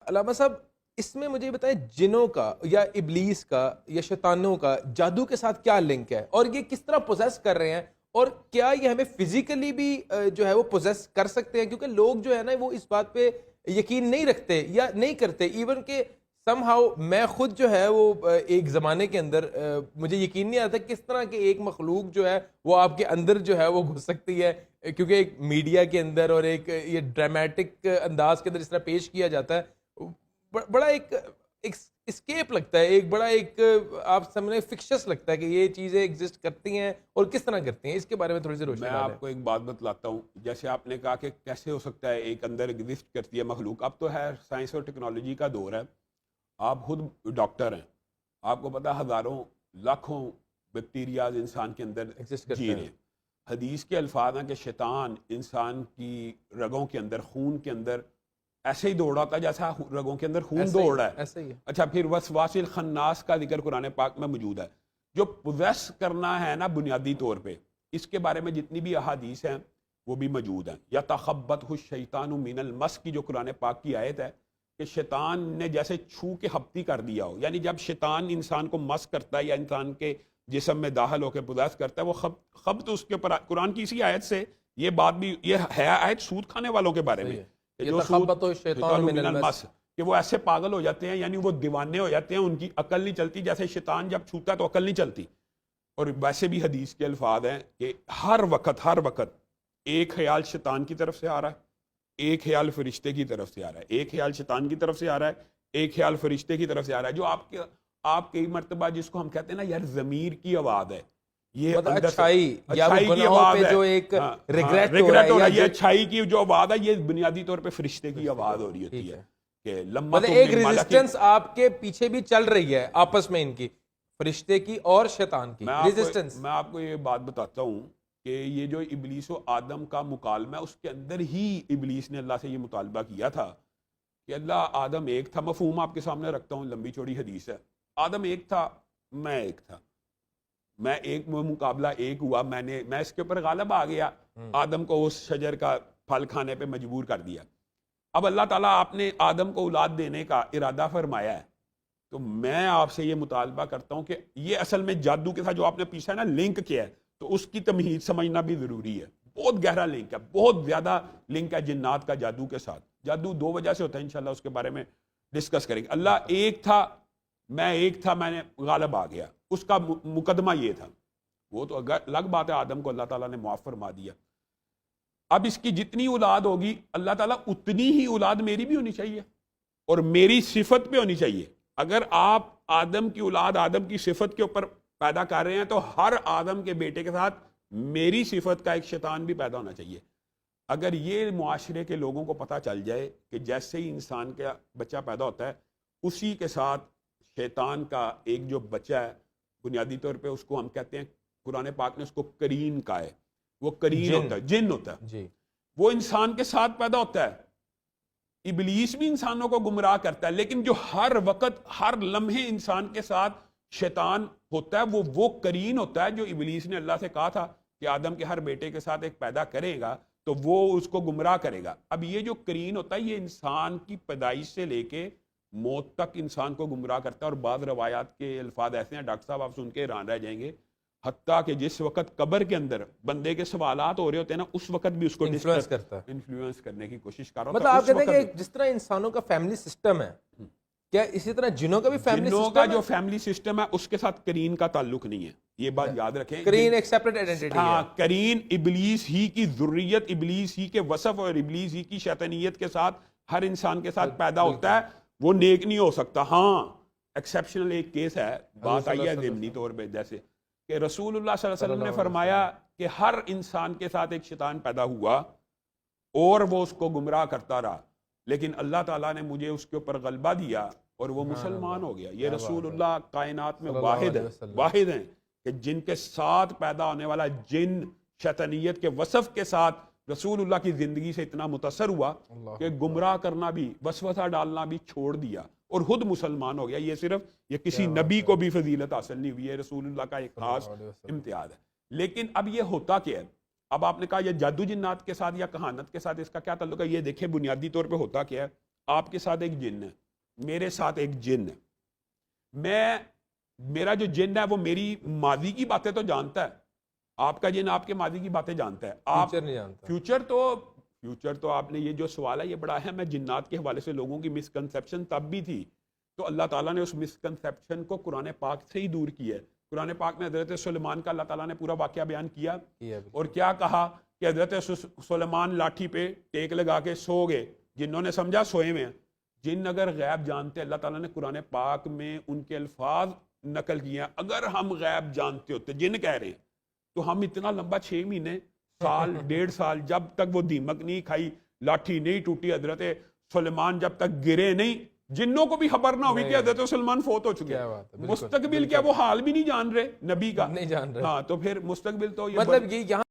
علامہ صاحب اس میں مجھے بتائیں جنوں کا یا ابلیس کا یا شیطانوں کا جادو کے ساتھ کیا لنک ہے، اور یہ کس طرح پوزیس کر رہے ہیں، اور کیا یہ ہمیں فزیکلی بھی جو ہے وہ پوزیس کر سکتے ہیں؟ کیونکہ لوگ جو ہے نا وہ اس بات پہ یقین نہیں رکھتے یا نہیں کرتے، ایون کہ سم ہاؤ میں خود جو ہے وہ ایک زمانے کے اندر مجھے یقین نہیں آتا کس طرح کہ ایک مخلوق جو ہے وہ آپ کے اندر جو ہے وہ گھس سکتی ہے، کیونکہ ایک میڈیا کے اندر اور ایک یہ ڈرامیٹک انداز کے اندر اس طرح پیش کیا جاتا ہے، بڑا ایک اسکیپ لگتا ہے، ایک بڑا ایک آپ سامنے فکشس لگتا ہے کہ یہ چیزیں ایگزسٹ کرتی ہیں اور کس طرح کرتی ہیں۔ اس کے بارے میں تھوڑی سی روشنی میں ڈالیں۔ آپ کو ایک بات بتلاتا ہوں، جیسے آپ نے کہا کہ کیسے ہو سکتا ہے ایک اندر ایگزسٹ کرتی ہے مخلوق، اب تو ہے سائنس اور ٹیکنالوجی کا دور ہے، آپ خود ڈاکٹر ہیں، آپ کو پتا ہزاروں لاکھوں بیکٹیریاز انسان کے اندر ایگزسٹ کرتے جی رہے ہیں۔ ہیں۔ حدیث کے الفاظ ہیں کہ شیطان انسان کی رگوں کے اندر، خون کے اندر ایسے ہی دوڑ رہا تھا جیسا رگوں کے اندر خون دوڑ رہا ہے۔ ایسا ہی ہے۔ اچھا، پھر وسواس الخناس کا ذکر قرآن پاک میں موجود ہے، جو پوزیس کرنا ہے نا بنیادی طور پہ، اس کے بارے میں جتنی بھی احادیث ہیں وہ بھی موجود ہیں۔ یا تخبط الشیطان من المس کی جو قرآن پاک کی آیت ہے کہ شیطان نے جیسے چھو کے ہپتی کر دیا ہو، یعنی جب شیطان انسان کو مس کرتا ہے یا انسان کے جسم میں داخل ہو کے پوزیس کرتا ہے، وہ خبط اس کے اوپر قرآن کی اسی آیت سے یہ بات بھی، یہ ہے آیت سود کھانے والوں کے بارے میں کہ جو یتخبط الشیطان من المس، کہ وہ ایسے پاگل ہو جاتے ہیں، یعنی وہ دیوانے ہو جاتے ہیں، ان کی عقل نہیں چلتی، جیسے شیطان جب چھوتا ہے تو عقل نہیں چلتی۔ اور ویسے بھی حدیث کے الفاظ ہیں کہ ہر وقت ایک خیال شیطان کی طرف سے آ رہا ہے، ایک خیال فرشتے کی طرف سے آ رہا ہے، ایک خیال شیطان کی طرف سے آ رہا ہے، ایک خیال فرشتے کی طرف سے آ رہا ہے، جو آپ کئی مرتبہ جس کو ہم کہتے ہیں نا یار ضمیر کی آواز ہے، یہ مطلب اچھائی کی کی آواز پہ ہے، جو ایک ریگریٹ ہو رہا ہے، یہ اچھائی کی جو آواز ہے یہ بنیادی طور پہ فرشتے کی آواز ہو رہی ہوتی ہے کہ لمحہ مطلب ایک ریزسٹنس آپ کے پیچھے بھی چل رہی ہے آپس میں، ان کی فرشتے کی اور شیطان کی ریزسٹنس۔ میں آپ کو یہ بات بتاتا ہوں کہ یہ جو ابلیس و آدم کا مکالمہ ہے، اس کے اندر ہی ابلیس نے اللہ سے یہ مطالبہ کیا تھا کہ اللہ، آدم ایک تھا، مفہوم آپ کے سامنے رکھتا ہوں، لمبی چوڑی حدیث ہے، آدم ایک تھا، میں ایک تھا، میں ایک مقابلہ ایک ہوا، میں اس کے اوپر غالب آ گیا، آدم کو اس شجر کا پھل کھانے پہ مجبور کر دیا۔ اب اللہ تعالیٰ آپ نے آدم کو اولاد دینے کا ارادہ فرمایا ہے، تو میں آپ سے یہ مطالبہ کرتا ہوں کہ یہ اصل میں جادو کے ساتھ جو آپ نے پیچھے نا لنک کیا ہے، تو اس کی تمہید سمجھنا بھی ضروری ہے۔ بہت گہرا لنک ہے، بہت زیادہ لنک ہے جنات کا جادو کے ساتھ۔ جادو دو وجہ سے ہوتا ہے، انشاءاللہ اس کے بارے میں ڈسکس کریں گے۔ اللہ ایک تھا، میں ایک تھا، میں نے غالب آ گیا، اس کا مقدمہ یہ تھا، وہ تو الگ بات ہے، آدم کو اللہ تعالیٰ نے معاف فرما دیا۔ اب اس کی جتنی اولاد ہوگی اللہ تعالیٰ اتنی ہی اولاد میری بھی ہونی چاہیے اور میری صفت پہ ہونی چاہیے۔ اگر آپ آدم کی اولاد آدم کی صفت کے اوپر پیدا کر رہے ہیں تو ہر آدم کے بیٹے کے ساتھ میری صفت کا ایک شیطان بھی پیدا ہونا چاہیے۔ اگر یہ معاشرے کے لوگوں کو پتہ چل جائے کہ جیسے ہی انسان کا بچہ پیدا ہوتا ہے اسی کے ساتھ شیطان کا ایک جو بچہ ہے، بنیادی طور پہ اس کو ہم کہتے ہیں، قرآن پاک نے اس کو کرین کہا ہے، وہ کرین ہوتا ہے، جن ہوتا ہے جی، وہ انسان کے ساتھ پیدا ہوتا ہے۔ ابلیس بھی انسانوں کو گمراہ کرتا ہے، لیکن جو ہر وقت ہر لمحے انسان کے ساتھ شیطان ہوتا ہے وہ کرین ہوتا ہے، جو ابلیس نے اللہ سے کہا تھا کہ آدم کے ہر بیٹے کے ساتھ ایک پیدا کرے گا تو وہ اس کو گمراہ کرے گا۔ اب یہ جو کرین ہوتا ہے یہ انسان کی پیدائش سے لے کے موت تک انسان کو گمراہ کرتا ہے، اور بعض روایات کے الفاظ ایسے ہیں ڈاکٹر صاحب آپ سن کے حیران رہ جائیں گے، حتیٰ کہ جس وقت قبر کے اندر بندے کے سوالات ہو رہے ہوتے ہیں نا، اس وقت بھی اس کو انفلوئنس کرتا ہے، انفلوئنس کرنے کی کوشش کر رہا مطلب آپ کہتے ہیں کہ جس طرح انسانوں کا فیملی سسٹم ہے، کیا اسی طرح جنوں کا بھی فیملی جنوں سسٹم کا ہے؟ جو فیملی سسٹم ہے اس کے ساتھ کرین کا تعلق نہیں ہے، یہ بات یاد رکھیں۔ کرین ایک سیپریٹ آئیڈینٹی ہاں، ہے۔ کرین ابلیس ہی کی ذریت، ابلیس ہی کے وصف اور ابلیس ہی کی شیطانیت کے ساتھ ہر انسان کے ساتھ پیدا ہوتا ہے، وہ نیک نہیں ہو سکتا۔ ہاں، ایکسیپشنل ایک کیس ہے، بات آئی ہے ضمنی طور پہ، جیسے کہ رسول اللہ صلی اللہ علیہ وسلم نے فرمایا کہ ہر انسان کے ساتھ ایک شیطان پیدا ہوا اور وہ اس کو گمراہ کرتا رہا، لیکن اللہ تعالیٰ نے مجھے اس کے اوپر غلبہ دیا اور وہ مسلمان ہو گیا۔ یہ رسول اللہ کائنات میں واحد ہیں کہ جن کے ساتھ پیدا ہونے والا جن شیطانیت کے وصف کے ساتھ رسول اللہ کی زندگی سے اتنا متاثر ہوا کہ گمراہ کرنا بھی، وسوسہ ڈالنا بھی چھوڑ دیا اور خود مسلمان ہو گیا۔ یہ صرف یہ کسی نبی کو بھی فضیلت حاصل نہیں ہوئی ہے، رسول اللہ کا ایک خاص امتیاز ہے۔ لیکن اب یہ ہوتا کیا ہے؟ اب آپ نے کہا یہ جادو جنات کے ساتھ یا کہانت کے ساتھ اس کا کیا تعلق ہے؟ یہ دیکھیں بنیادی طور پہ ہوتا کیا ہے، آپ کے ساتھ ایک جن ہے، میرے ساتھ ایک جن ہے، میرا جو جن ہے وہ میری ماضی کی باتیں تو جانتا ہے، آپ کا جن آپ کے ماضی کی باتیں جانتا ہے، آپ فیوچر نہیں جانتا. فیوچر تو آپ نے یہ جو سوال ہے یہ بڑا اہم ہے. جنات کے حوالے سے لوگوں کی مسکنسیپشن تب بھی تھی، تو اللہ تعالیٰ نے اس مسکنسیپشن کو قرآن پاک سے ہی دور کیا ہے. قرآن پاک میں حضرت سلیمان کا اللہ تعالیٰ نے پورا واقعہ بیان کیا اور کیا کہا کہ حضرت سلیمان لاٹھی پہ ٹیک لگا کے سو گئے، جنہوں نے سمجھا سوئے میں ہیں. جن اگر غیب جانتے، اللہ تعالیٰ نے قرآن پاک میں ان کے الفاظ نقل کیے ہیں. اگر ہم غیب جانتے ہوتے، جن کہہ رہے ہیں، تو ہم اتنا لمبا 6 مہینے سال 1.5 سال جب تک وہ دیمک نہیں کھائی، لاٹھی نہیں ٹوٹی، حضرت سلیمان جب تک گرے نہیں، جنوں کو بھی خبر نہ ہوئی کہ حضرت سلیمان فوت ہو چکے. مستقبل کیا وہ حال بھی نہیں جان رہے نبی کا؟ نہیں جان رہے. ہاں تو پھر مستقبل تو یہ مطلب یہ یہاں